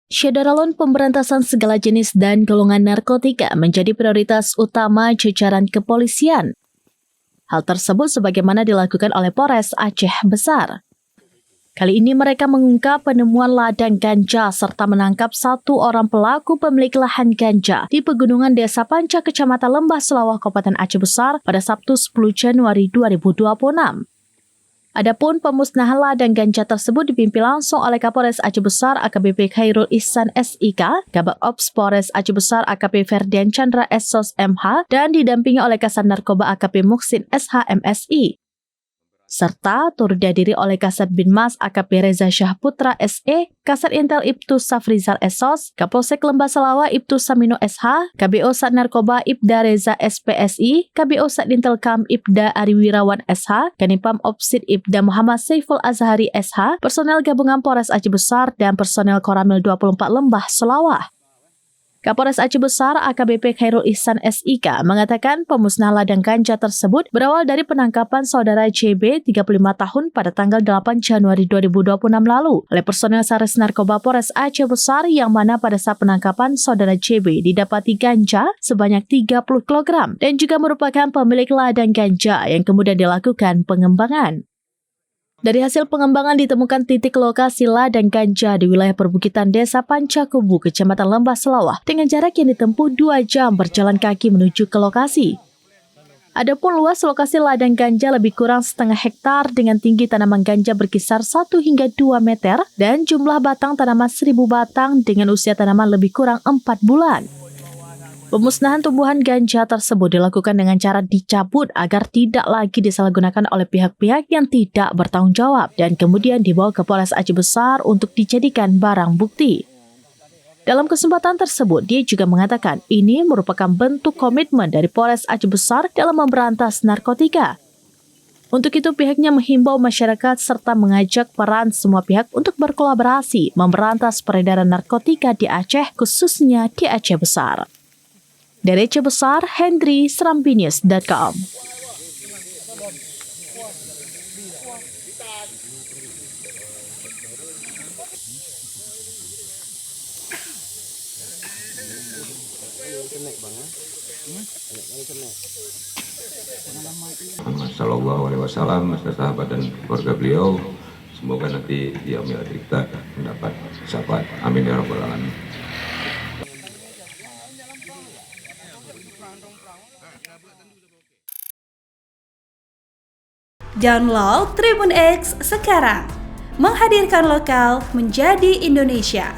Syederalun pemberantasan segala jenis dan golongan narkotika menjadi prioritas utama jajaran kepolisian. Hal tersebut sebagaimana dilakukan oleh Polres Aceh Besar. Kali ini mereka mengungkap penemuan ladang ganja serta menangkap 1 orang pelaku pemilik lahan ganja di pegunungan Desa Panca, Kecamatan Lembah Selawah, Kabupaten Aceh Besar pada Sabtu 10 Januari 2026. Adapun pemusnahan ladang ganja tersebut dipimpin langsung oleh Kapolres Aceh Besar AKBP Khairul Ihsan SIK, Kabak Ops Polres Aceh Besar AKP Ferdian Chandra SOS MH, dan didampingi oleh Kasat Narkoba AKP Muhsin SH MSI. Serta turut dihadiri oleh Kasat Binmas AKP Reza Syahputra SE, Kasat Intel Ibtu Safrizal SOS, Kapolsek Lembah Selawah Ibtu Samino SH, KBO Sat Narkoba Ibda Reza SPSI, KBO Sat Intel Kam Ibda Ariwirawan SH, Kanipam Opsid Ibda Muhammad Saiful Azhari SH, personel gabungan Polres Aceh Besar dan personel Koramil 24 Lembah Selawah. Kapolres Aceh Besar AKBP Khairul Ihsan SIK mengatakan pemusnahan ladang ganja tersebut berawal dari penangkapan saudara JB 35 tahun pada tanggal 8 Januari 2026 lalu oleh personel Sares Narkoba Polres Aceh Besar, yang mana pada saat penangkapan saudara JB didapati ganja sebanyak 30 kg dan juga merupakan pemilik ladang ganja yang kemudian dilakukan pengembangan. Dari hasil pengembangan ditemukan titik lokasi ladang ganja di wilayah perbukitan Desa Pancakubu, Kecamatan Lembah Selawah, dengan jarak yang ditempuh 2 jam berjalan kaki menuju ke lokasi. Adapun luas lokasi ladang ganja lebih kurang setengah hektar dengan tinggi tanaman ganja berkisar 1 hingga 2 meter dan jumlah batang tanaman 1000 batang dengan usia tanaman lebih kurang 4 bulan. Pemusnahan tumbuhan ganja tersebut dilakukan dengan cara dicabut agar tidak lagi disalahgunakan oleh pihak-pihak yang tidak bertanggung jawab dan kemudian dibawa ke Polres Aceh Besar untuk dijadikan barang bukti. Dalam kesempatan tersebut, dia juga mengatakan ini merupakan bentuk komitmen dari Polres Aceh Besar dalam memberantas narkotika. Untuk itu pihaknya menghimbau masyarakat serta mengajak peran semua pihak untuk berkolaborasi memberantas peredaran narkotika di Aceh, khususnya di Aceh Besar. Dari Aceh Besar, Hendry, Serambinews.com. Sallallahu alaihi wasallam, sahabat dan keluarga beliau, semoga nanti di yaumil akhir kita mendapat syafaat. Amin ya rabbal alamin. Download Tribun X sekarang, menghadirkan lokal menjadi Indonesia.